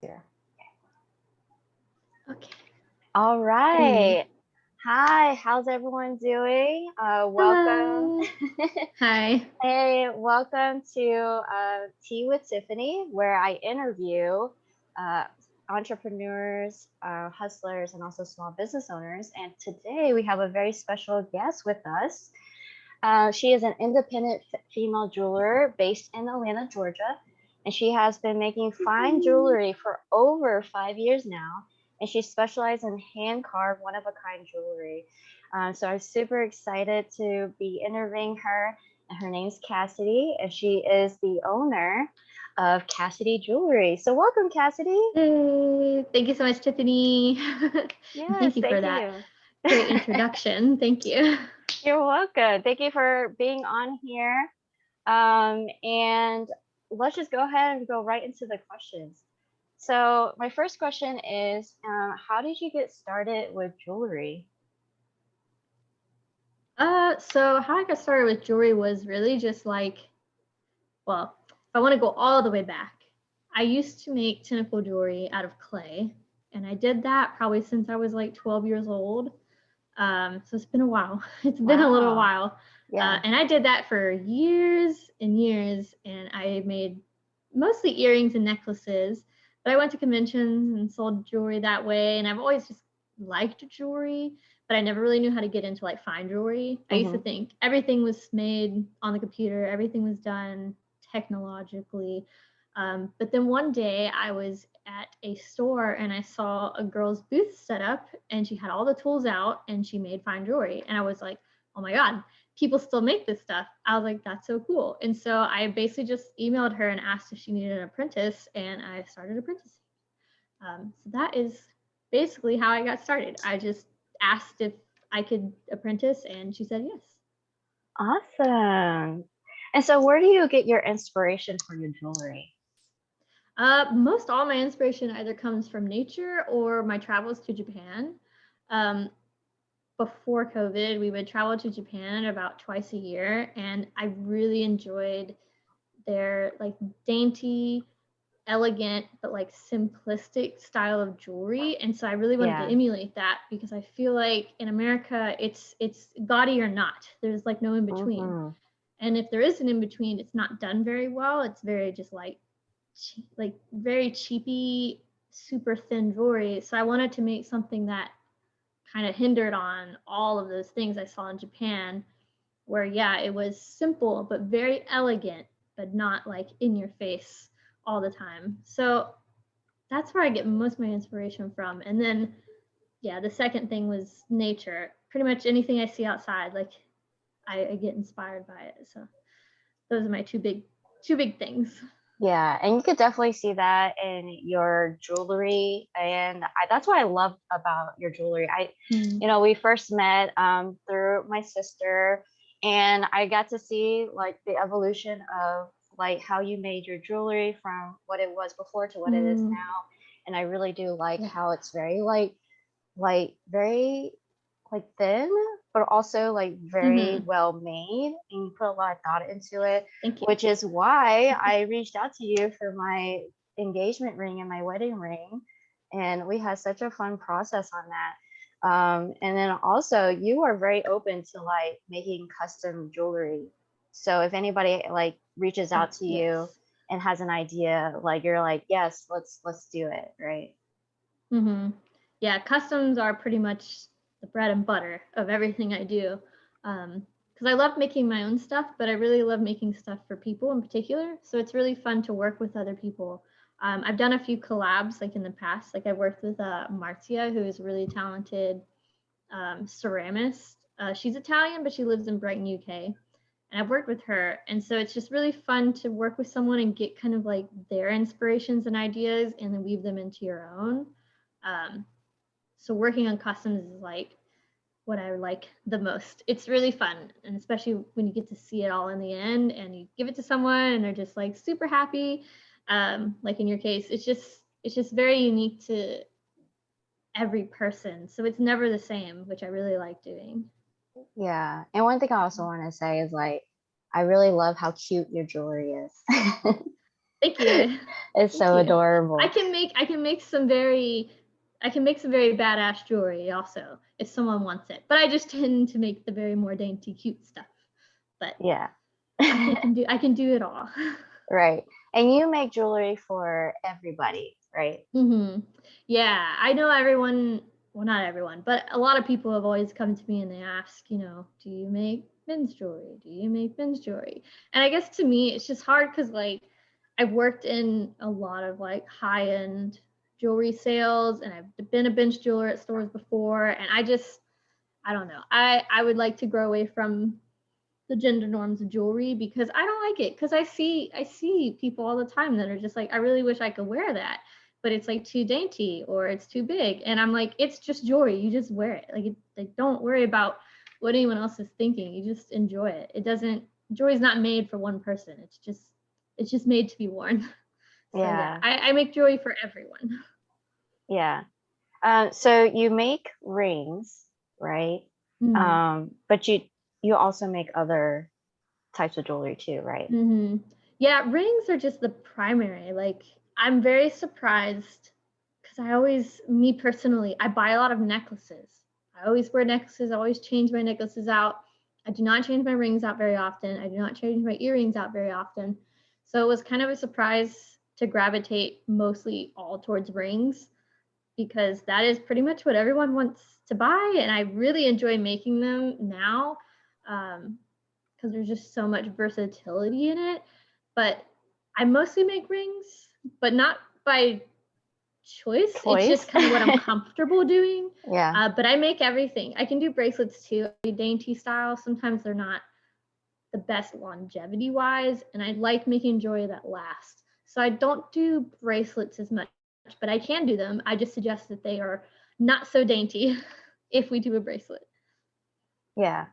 Here. Okay. All Hey. right. Hi, how's everyone doing? Welcome. Hello. Hi. Hey, welcome to Tea with Tiffany, where I interview uh, entrepreneurs, hustlers, and also small business owners. And today we have a very special guest with us. She is an independent female jeweler based in Atlanta, Georgia, and she has been making fine jewelry for over 5 years now. And she specializes in hand carved, one of a kind jewelry. So I'm super excited to be interviewing her. And her name's Cassidy, and she is the owner of Cassidy Jewelry. So welcome, Cassidy. Hey. Thank you so much, Tiffany. And Yes, thank you for thank that you. great introduction. Thank you. You're welcome. Thank you for being on here. And let's just go ahead and go right into the questions. So, my first question is how did you get started with jewelry? So how I got started with jewelry was really just like, well, if I want to go all the way back, I used to make tentacle jewelry out of clay, and I did that probably since I was like 12 years old. So it's been a while. It's been a little Wow. while. Yeah. And I did that for years and years, and I made mostly earrings and necklaces. But I went to conventions and sold jewelry that way, and I've always just liked jewelry, but I never really knew how to get into like fine jewelry. I used to Hmm. think everything was made on the computer, everything was done technologically. But then one day I was at a store and I saw a girl's booth set up and she had all the tools out and she made fine jewelry. And I was like, oh my God, people still make this stuff. I was like, that's so cool. And so I basically just emailed her and asked if she needed an apprentice and I started apprenticing. So that is basically how I got started. I just asked if I could apprentice and she said yes. Awesome. And so, where do you get your inspiration for your jewelry? Most all my inspiration either comes from nature or my travels to Japan. Um, Before COVID, we would travel to Japan about twice a year, and I really enjoyed their like dainty, elegant, but like simplistic style of jewelry. And so I really wanted to Yeah. emulate that because I feel like in America, it's gaudy or not. There's like no in between. Hmm. And if there is an in between, it's not done very well. It's very just like very cheapy, super thin jewelry. So I wanted to make something that kind of hindered on all of those things I saw in Japan, where yeah, it was simple but very elegant, but not like in your face all the time. So that's where I get most of my inspiration from. And then yeah, the second thing was nature. Pretty much anything I see outside, like I get inspired by it. So those are my two big things. Yeah, and you could definitely see that in your jewelry, and that's what I love about your jewelry. Mm. We first met through my sister, and I got to see like the evolution of like how you made your jewelry from what it was before to what it is Mm. now, and I really do like Yeah. how it's very like very like thin, but also like very Mm-hmm. well made, and you put a lot of thought into it, Thank you. which is why I reached out to you for my engagement ring and my wedding ring, and we had such a fun process on that. And then also you are very open to like making custom jewelry. So if anybody like reaches Oh out to you yes. and has an idea, like you're like, yes, let's do it, right? Mm-hmm. Yeah, customs are pretty much the bread and butter of everything I do. Because I love making my own stuff, but I really love making stuff for people in particular. So it's really fun to work with other people. I've done a few collabs like in the past. Like I worked with Marcia, who is a really talented ceramist. She's Italian, but she lives in Brighton, UK. And I've worked with her. And so it's just really fun to work with someone and get kind of like their inspirations and ideas and then weave them into your own. Um, so working on customs is like what I like the most. It's really fun, and especially when you get to see it all in the end, and you give it to someone, and they're just like super happy. Like in your case, it's just very unique to every person, so it's never the same, which I really like doing. Yeah. And one thing I also want to say is like, I really love how cute your jewelry is. Thank you. It's Thank so you. I adorable. can make some very badass jewelry also if someone wants it. But I just tend to make the very more dainty cute stuff. But Yeah. I can do it all. Right. And you make jewelry for everybody, right? Yeah, I know everyone, well, not everyone, but a lot of people have always come to me and they ask, do you make men's jewelry? Do you make men's jewelry? And I guess to me, it's just hard because like I've worked in a lot of like high-end jewelry sales and I've been a bench jeweler at stores before. And I don't know. I would like to grow away from the gender norms of jewelry because I don't like it because I see people all the time that are just like I really wish I could wear that but it's like too dainty or it's too big and I'm like it's just jewelry, you just wear it, like don't worry about what anyone else is thinking, you just enjoy it. It doesn't, jewelry is not made for one person, it's just made to be worn. So yeah, Yeah. I make jewelry for everyone. Yeah. So you make rings, right? Mm-hmm. But you also make other types of jewelry too, right? Mm-hmm. Yeah, rings are just the primary. Like, I'm very surprised because me personally, I buy a lot of necklaces. I always wear necklaces, I always change my necklaces out. I do not change my rings out very often. I do not change my earrings out very often. So it was kind of a surprise to gravitate mostly all towards rings because that is pretty much what everyone wants to buy. And I really enjoy making them now. Because there's just so much versatility in it. But I mostly make rings, but not by choice. It's just Choice. kind of what I'm comfortable doing. Yeah. But I make everything. I can do bracelets too, dainty style. Sometimes they're not the best longevity wise, and I like making jewelry that lasts. So I don't do bracelets as much, but I can do them. I just suggest that they are not so dainty if we do a bracelet. Yeah.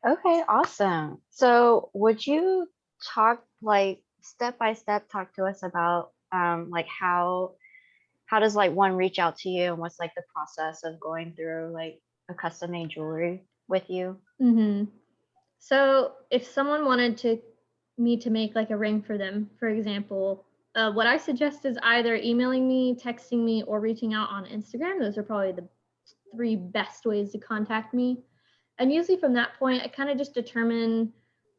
Okay, awesome. So would you talk like step by step talk to us about like how does like one reach out to you and what's like the process of going through like a custom made jewelry with you? Mm-hmm. So if someone wanted me to make like a ring for them, for example, what I suggest is either emailing me, texting me, or reaching out on Instagram. Those are probably the three best ways to contact me. And usually from that point, I kind of just determine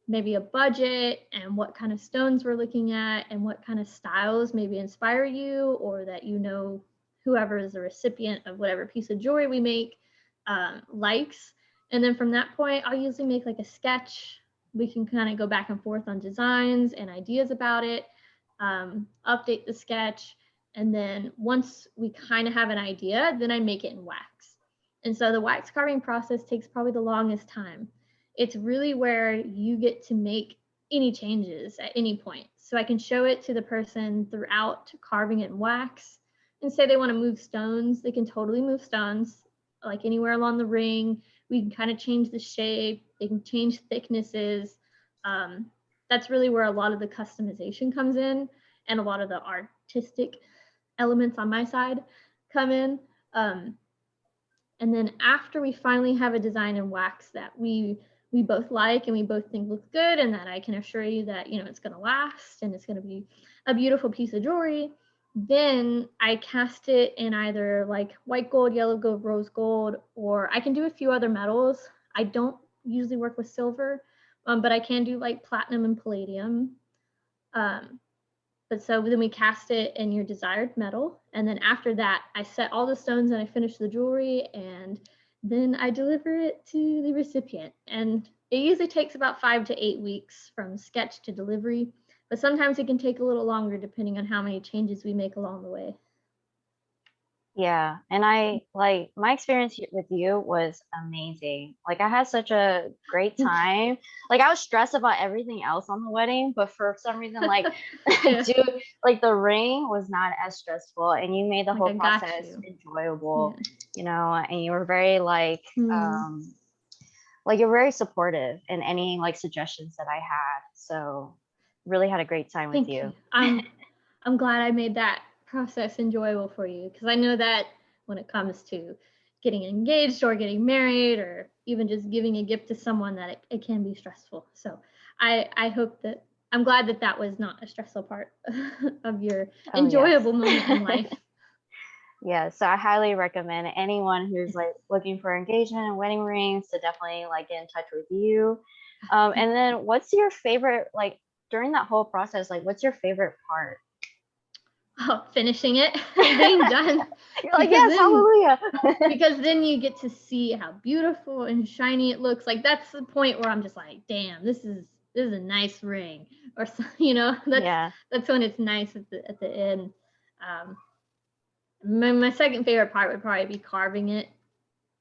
maybe a budget and what kind of stones we're looking at and what kind of styles maybe inspire you or that whoever is the recipient of whatever piece of jewelry we make likes. And then from that point, I'll usually make like a sketch. We can kind of go back and forth on designs and ideas about it, update the sketch. And then once we kind of have an idea, then I make it in wax. And so the wax carving process takes probably the longest time. It's really where you get to make any changes at any point. So I can show it to the person throughout carving it in wax and say they want to move stones. They can totally move stones like anywhere along the ring. We can kind of change the shape. They can change thicknesses. Um, that's really where a lot of the customization comes in and a lot of the artistic elements on my side come in. And then after we finally have a design in wax that we both like and we both think looks good and that I can assure you that it's going to last and it's going to be a beautiful piece of jewelry, then I cast it in either like white gold, yellow gold, rose gold, or I can do a few other metals. I don't usually work with silver, but I can do like platinum and palladium. Um, but so then we cast it in your desired metal. And then after that, I set all the stones and I finish the jewelry and then I deliver it to the recipient. And it usually takes about 5 to 8 weeks from sketch to delivery, but sometimes it can take a little longer depending on how many changes we make along the way. Yeah, and I like my experience with you was amazing. Like I had such a great Thank time. Like I was stressed about everything else on the wedding, but for some reason, you. like Yeah, dude, like the ring was not as stressful, and you made the like whole I got process you. enjoyable. Yeah. And you were very Mm, like you're very supportive in any like suggestions that I had. So really had a great time with thank you. you. I'm glad I made that process enjoyable for you because I know that when it comes to getting engaged or getting married or even just giving a gift to someone that it can be stressful. So I hope that I'm glad that that was not a stressful part of your Oh yes. enjoyable moment in life. Yeah, so I highly recommend anyone who's like looking for engagement and wedding rings to definitely like get in touch with you. And then what's your favorite, like during that whole process, like what's your favorite part? Oh, finishing it and being done. You're like, Because yes, then hallelujah. because then you get to see how beautiful and shiny it looks. Like that's the point where I'm just like, damn, this is a nice ring, or Yeah. that's when it's nice at the end. Um, my second favorite part would probably be carving it.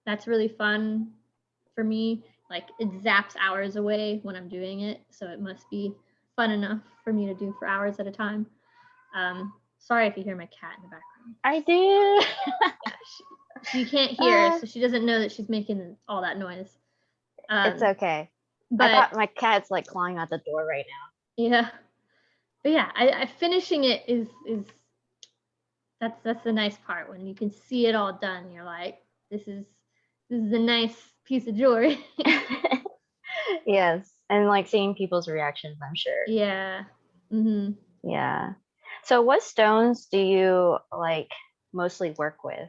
That's really fun for me. Like it zaps hours away when I'm doing it, so it must be fun enough for me to do for hours at a time. Sorry if you hear my cat in the background. I do. Yeah, she can't hear, so she doesn't know that she's making all that noise. It's okay. I But thought my cat's like clawing at the door right now. yeah, but yeah, I finishing it is that's the nice part when you can see it all done. You're like, this is a nice piece of jewelry. Yes. And like seeing people's reactions, I'm sure. Yeah. Mm-hmm. Yeah. So what stones do you like mostly work with?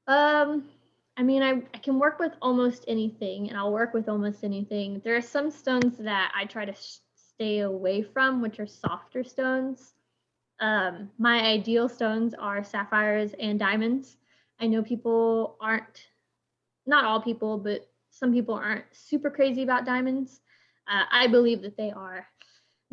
I mean, I can work with almost anything, and I'll work with almost anything. There are some stones that I try to stay away from, which are softer stones. My ideal stones are sapphires and diamonds. I know people aren't, not all people, but some people aren't super crazy about diamonds. I believe that they are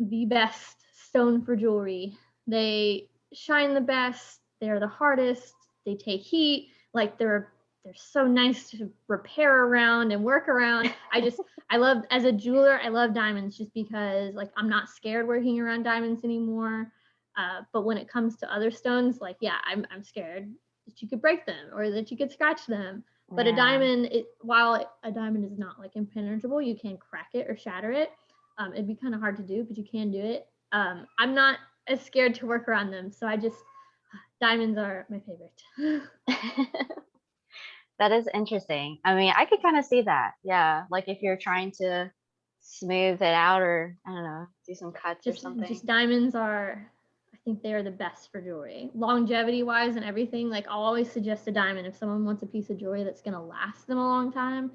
the best stone for jewelry. They shine the best. They're the hardest. They take heat. Like they're so nice to repair around and work around. I love, as a jeweler, I love diamonds just because like I'm not scared working around diamonds anymore. But when it comes to other stones, like yeah, I'm scared that you could break them or that you could scratch them. But a Yeah. diamond, while a diamond is not like impenetrable, you can crack it or shatter it. It'd be kind of hard to do, but you can do it. I'm not as scared to work around them, so diamonds are my favorite. That is interesting. I mean, I could kind of see that. Yeah. Like if you're trying to smooth it out or I don't know, do some cuts or something. Just diamonds are, I think they are the best for jewelry, longevity wise and everything. Like I'll always suggest a diamond if someone wants a piece of jewelry that's gonna last them a long time.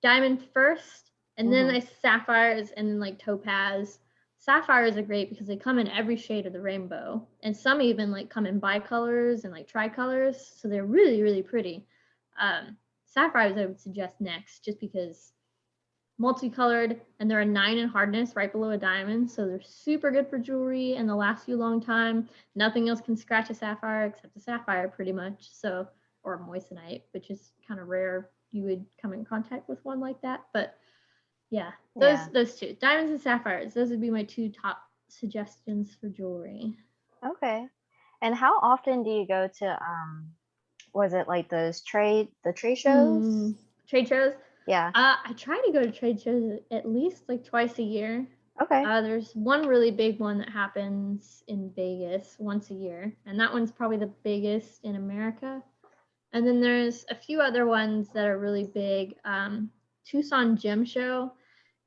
Diamond first, and then Mm-hmm. I sapphires, and then like topaz. Sapphires are great because they come in every shade of the rainbow, and some even like come in bicolors and like tricolors, so they're really really pretty. Sapphires I would suggest next, just because multicolored, and they're a 9 in hardness, right below a diamond, so they're super good for jewelry and they'll last you a long time. Nothing else can scratch a sapphire except a sapphire, pretty much. So, or moissanite, which is kind of rare. You would come in contact with one like that, but yeah, Yeah. those two, diamonds and sapphires, those would be my two top suggestions for jewelry. Okay. And how often do you go to was it like the trade shows? Trade shows. Yeah. I try to go to trade shows at least like twice a year. Okay. There's one really big one that happens in Vegas once a year, and that one's probably the biggest in America. And then there's a few other ones that are really big. Tucson Gem Show,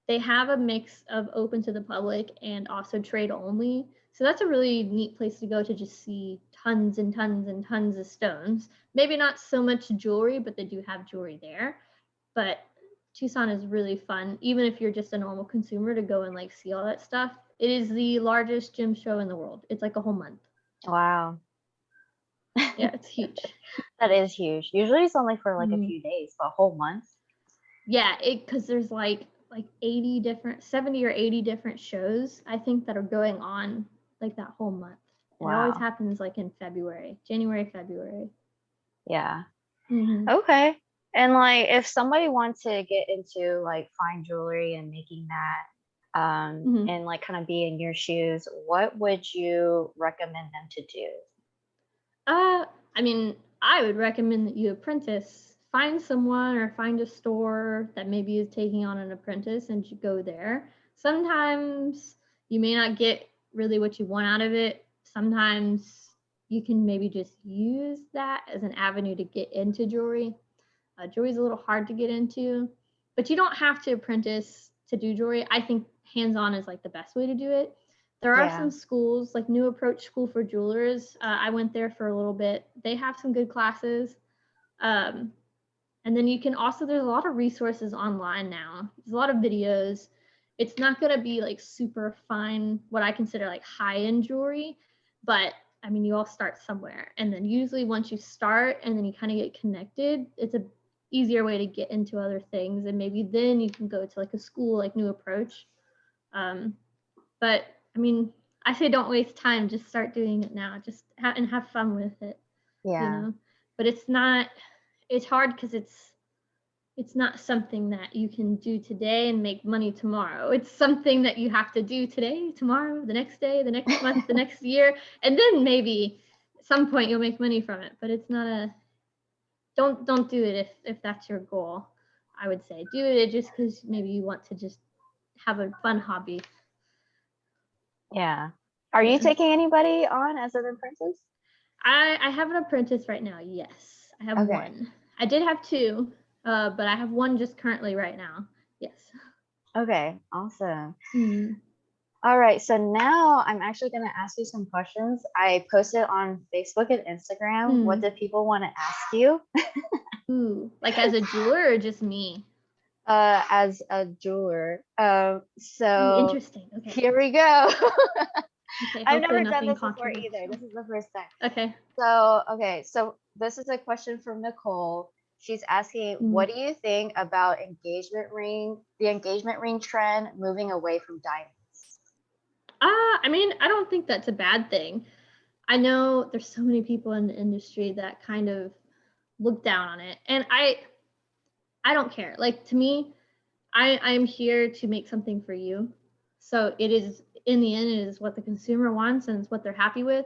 they have a mix of open to the public and also trade only. So that's a really neat place to go to just see tons and tons and tons of stones. Maybe not so much jewelry, but they do have jewelry there. But Tucson is really fun, even if you're just a normal consumer, to go and like see all that stuff. It is the largest gem show in the world. It's like a whole month. Wow. Yeah, it's huge. That is huge. Usually it's only for like a Mm. few days, but a whole month. Yeah, because there's like 80 different, 70 or 80 different shows, I think, that are going on like that whole month. And it always Wow. happens like in February, January, February. Yeah. Mm-hmm. Okay. And like if somebody wants to get into like fine jewelry and making that Mm-hmm. and like kind of be in your shoes, what would you recommend them to do? I mean, I would recommend that you apprentice. Find someone or find a store that maybe is taking on an apprentice and you go there. Sometimes you may not get really what you want out of it. Sometimes you can maybe just use that as an avenue to get into jewelry. Jewelry is a little hard to get into, but you don't have to apprentice. to do jewelry, I think hands-on is like the best way to do it. There are Yeah. some schools like New Approach School for Jewelers. I went there for a little bit. They have some good classes. And then you can also, there's a lot of resources online now. There's a lot of videos. It's not going to be like super fine, what I consider like high-end jewelry, but I mean, you all start somewhere. And then usually once you start and then you kind of get connected, it's a easier way to get into other things. And maybe then you can go to like a school like New Approach. But I mean, I say don't waste time, just start doing it now, just and have fun with it. Yeah. You know, but it's hard because it's not something that you can do today and make money tomorrow. It's something that you have to do today, tomorrow, the next day, the next month, the next year, and then maybe at some point you'll make money from it. But it's not a don't do it if that's your goal. I would say do it just because maybe you want to just have a fun hobby. Yeah. Are you taking anybody on as an apprentice? I have an apprentice right now. Yes, I have one. I did have two, but I have one just currently right now. Yes. Okay, awesome. All right, so now I'm actually going to ask you some questions. I posted on Facebook and Instagram. What do people want to ask you? Ooh, like as a jeweler or just me? As a jeweler. So interesting. Okay. Here we go. Okay, I've never done this before either. This is the first time. Okay. So this is a question from Nicole. She's asking, what do you think about the engagement ring trend moving away from diamonds? I mean, I don't think that's a bad thing. I know there's so many people in the industry that kind of look down on it, and I don't care. Like, to me, I'm here to make something for you. So it is, in the end, it is what the consumer wants and it's what they're happy with.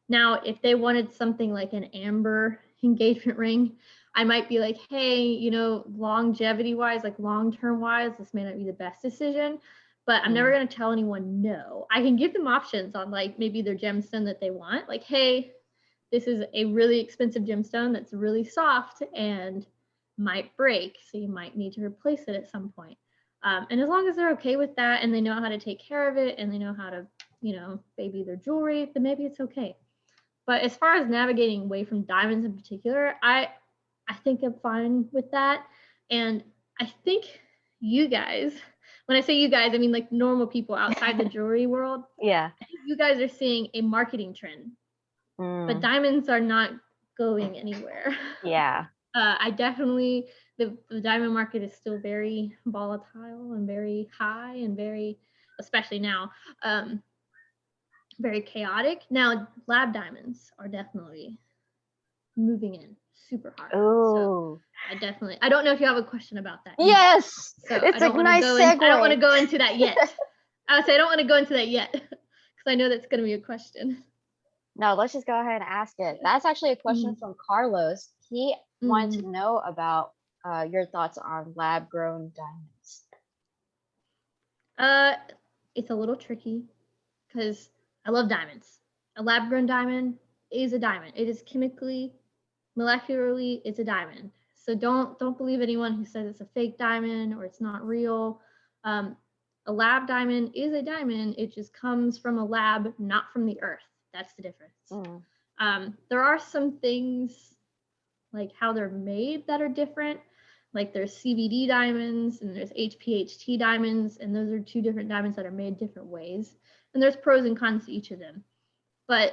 Now, if they wanted something like an amber engagement ring, I might be like, hey, you know, longevity wise, like long-term wise, this may not be the best decision, but I'm never going to tell anyone no. I can give them options on like maybe their gemstone that they want. Like, hey, this is a really expensive gemstone that's really soft and might break, so you might need to replace it at some point. And as long as they're okay with that and they know how to take care of it and they know how to, you know, baby their jewelry, then maybe it's okay. But as far as navigating away from diamonds in particular, I think I'm fine with that. And I think you guys, when I say you guys, I mean like normal people outside the jewelry world. Yeah. I think you guys are seeing a marketing trend. But diamonds are not going anywhere. Yeah. I definitely, the diamond market is still very volatile and very high and very, especially now, very chaotic. Now, lab diamonds are definitely moving in super hard. Oh. So I don't know if you have a question about that. Yes. So it's a nice segue. I don't want to go into that yet. I would say I don't want to go into that yet because I know that's going to be a question. No, let's just go ahead and ask it. That's actually a question from Carlos. He wanted to know about your thoughts on lab-grown diamonds. It's a little tricky because I love diamonds. A lab-grown diamond is a diamond. It is chemically, molecularly, it's a diamond. So don't believe anyone who says it's a fake diamond or it's not real. A lab diamond is a diamond. It just comes from a lab, not from the earth. That's the difference. There are some things like how they're made that are different. Like there's CVD diamonds and there's HPHT diamonds, and those are two different diamonds that are made different ways. And there's pros and cons to each of them. But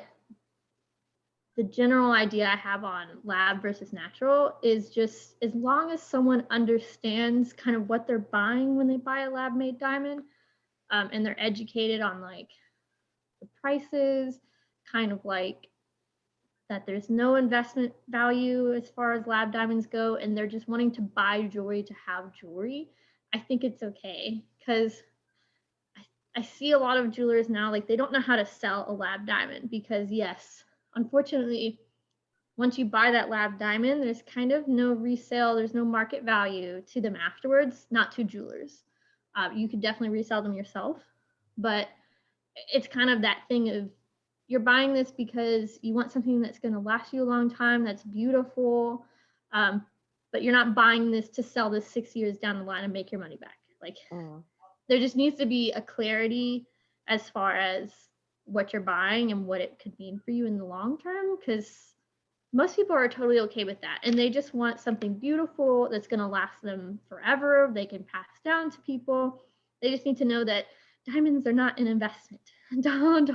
the general idea I have on lab versus natural is just as long as someone understands kind of what they're buying when they buy a lab made diamond, and they're educated on like the prices, kind of like that there's no investment value as far as lab diamonds go, and they're just wanting to buy jewelry to have jewelry, I think it's okay. Because I see a lot of jewelers now, like they don't know how to sell a lab diamond because yes, unfortunately, once you buy that lab diamond, there's kind of no resale, there's no market value to them afterwards, not to jewelers. You could definitely resell them yourself, but it's kind of that thing of you're buying this because you want something that's going to last you a long time, that's beautiful, but you're not buying this to sell this 6 years down the line and make your money back. Like there just needs to be a clarity as far as what you're buying and what it could mean for you in the long term, because most people are totally okay with that, and they just want something beautiful that's going to last them forever. They can pass down to people. They just need to know that diamonds are not an investment. Don't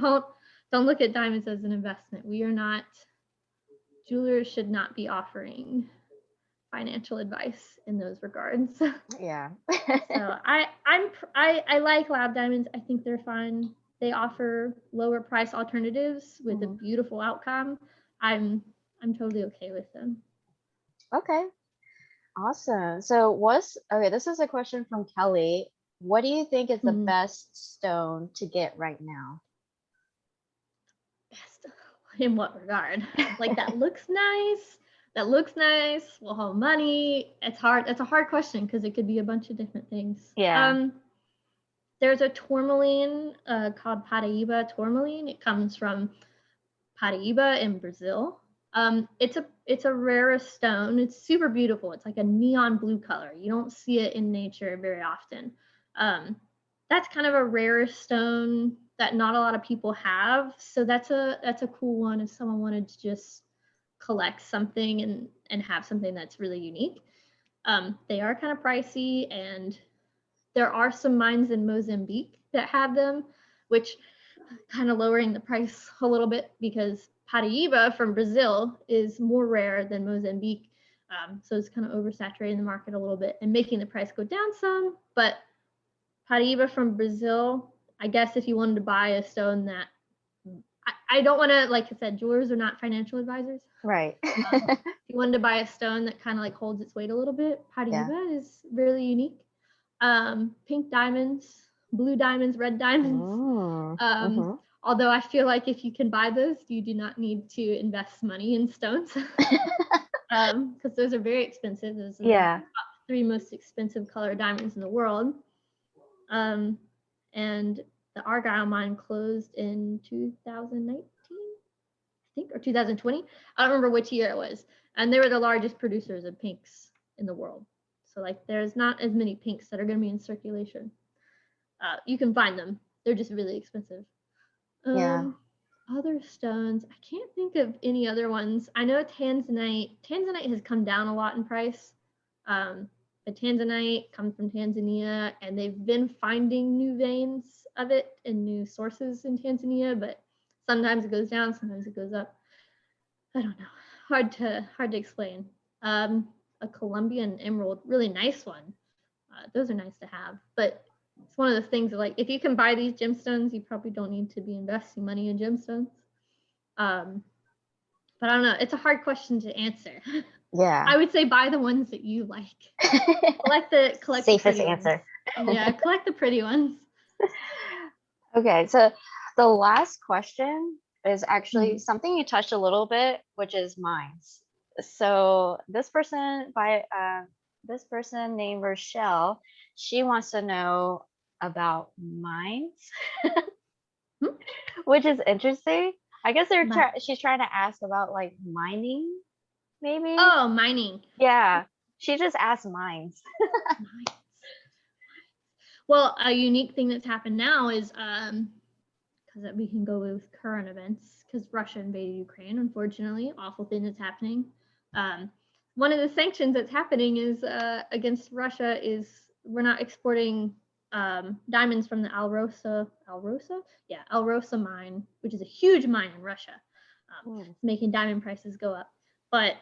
look at diamonds as an investment. We are not, jewelers should not be offering financial advice in those regards. Yeah. So I like lab diamonds. I think they're fun. They offer lower price alternatives with a beautiful outcome. I'm totally okay with them. Okay. Awesome. So okay, this is a question from Kelly. What do you think is the best stone to get right now? Best in what regard? Like that looks nice. That looks nice. Will hold money. It's hard. It's a hard question because it could be a bunch of different things. Yeah. There's a tourmaline called Paraíba tourmaline. It comes from Paraíba in Brazil. It's a rarest stone. It's super beautiful. It's like a neon blue color. You don't see it in nature very often. That's kind of a rarest stone that not a lot of people have. So that's a cool one if someone wanted to just collect something and have something that's really unique. They are kind of pricey, and there are some mines in Mozambique that have them, which kind of lowering the price a little bit because Paraíba from Brazil is more rare than Mozambique. So it's kind of oversaturating the market a little bit and making the price go down some. But Paraíba from Brazil, I guess if you wanted to buy a stone that, I don't want to, like I said, jewelers are not financial advisors. Right. If you wanted to buy a stone that kind of like holds its weight a little bit, Paraíba is really unique. Pink diamonds, blue diamonds, red diamonds. Although I feel like if you can buy those, you do not need to invest money in stones because those are very expensive. Those are the top 3 most expensive colored diamonds in the world. And the Argyle mine closed in 2019, I think, or 2020. I don't remember which year it was. And they were the largest producers of pinks in the world. So like there's not as many pinks that are going to be in circulation. You can find them. They're just really expensive. Other stones, I can't think of any other ones. I know Tanzanite has come down a lot in price. But Tanzanite comes from Tanzania, and they've been finding new veins of it and new sources in Tanzania, but sometimes it goes down, sometimes it goes up. I don't know. Hard to explain. A Colombian emerald, really nice one. Those are nice to have, but it's one of the things that, like, if you can buy these gemstones, you probably don't need to be investing money in gemstones. But I don't know. It's a hard question to answer. Yeah. I would say buy the ones that you like. collect Safest the answer. Yeah, collect the pretty ones. Okay, so the last question is actually something you touched a little bit, which is mines. So this person named Rochelle, she wants to know about mines, which is interesting. I guess she's trying to ask about like mining, maybe. Oh, mining. Yeah, she just asked mines. Well, a unique thing that's happened now is because we can go with current events, because Russia invaded Ukraine, unfortunately, awful thing that's happening. One of the sanctions that's happening is against Russia is we're not exporting diamonds from the Alrosa mine, which is a huge mine in Russia. It's making diamond prices go up, but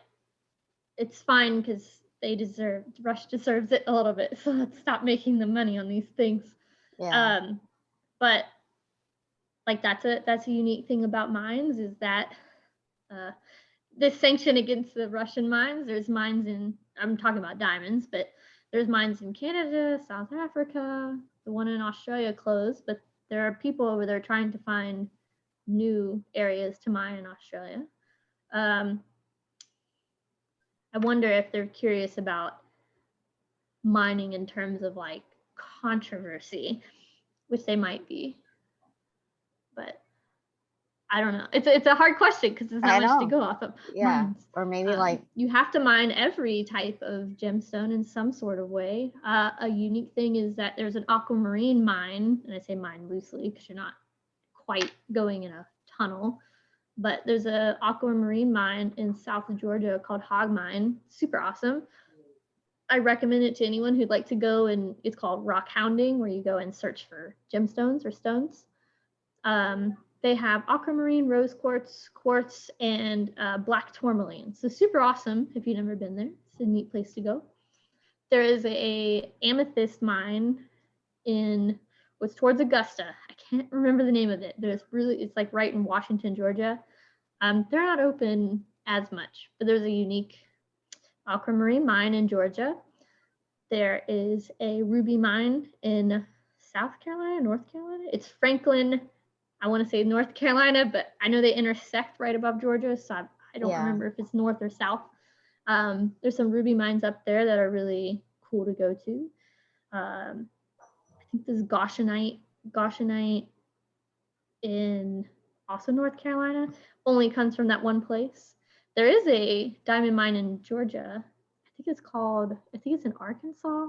it's fine because Russia deserves it a little bit, so let's stop making the money on these things. But like that's a unique thing about mines is that this sanction against the Russian mines, there's mines I'm talking about diamonds, but there's mines in Canada, South Africa, the one in Australia closed, but there are people over there trying to find new areas to mine in Australia. I wonder if they're curious about mining in terms of like controversy, which they might be. But I don't know. It's a hard question because there's I not much to know. go off of. Yeah. Or maybe like, You have to mine every type of gemstone in some sort of way. A unique thing is that there's an aquamarine mine, and I say mine loosely because you're not quite going in a tunnel, but there's a aquamarine mine in South Georgia called Hog Mine. Super awesome. I recommend it to anyone who'd like to go, and it's called rock hounding, where you go and search for gemstones or stones. They have aquamarine, rose quartz, quartz, and black tourmaline. So super awesome if you've never been there. It's a neat place to go. There is a amethyst mine in what's towards Augusta. I can't remember the name of it. It's like right in Washington, Georgia. They're not open as much, but there's a unique aquamarine mine in Georgia. There is a ruby mine in South Carolina, North Carolina. It's Franklin, I want to say North Carolina, but I know they intersect right above Georgia, so I don't remember if it's north or south. There's some ruby mines up there that are really cool to go to. I think there's Goshenite in also North Carolina, only comes from that one place. There is a diamond mine in Georgia. I think it's in Arkansas.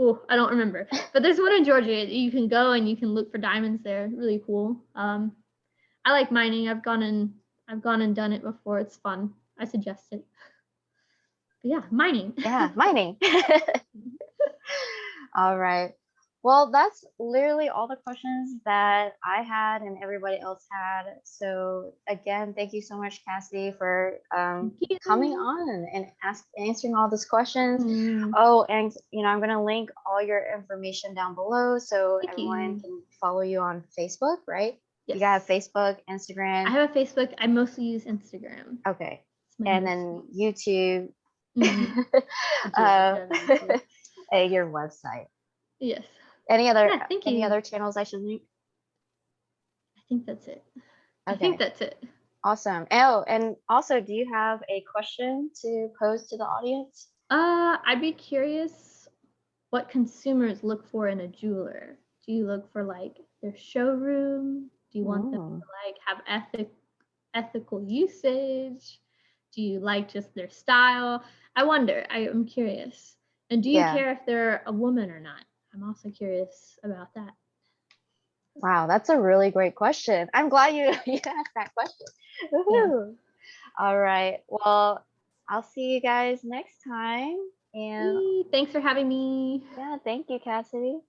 Oh, I don't remember. But there's one in Georgia. You can go and you can look for diamonds there. Really cool. I like mining. I've gone and done it before. It's fun. I suggest it. But yeah, mining. Yeah, mining. All right. Well, that's literally all the questions that I had and everybody else had. So again, thank you so much, Cassidy, for coming on and answering all these questions. Oh, and I'm gonna link all your information down below so everyone can follow you on Facebook, right? Yes. You have Facebook, Instagram. I have a Facebook. I mostly use Instagram. Okay. And then YouTube. Your website. Yes. Any other channels I should link? I think that's it. Okay. I think that's it. Awesome. Oh, and also, do you have a question to pose to the audience? I'd be curious what consumers look for in a jeweler. Do you look for like their showroom? Do you want them to like have ethical usage? Do you like just their style? I wonder. I'm curious. And do you care if they're a woman or not? I'm also curious about that. Wow, that's a really great question. I'm glad you asked that question. Woohoo! Yeah. All right. Well, I'll see you guys next time. And thanks for having me. Yeah, thank you, Cassidy.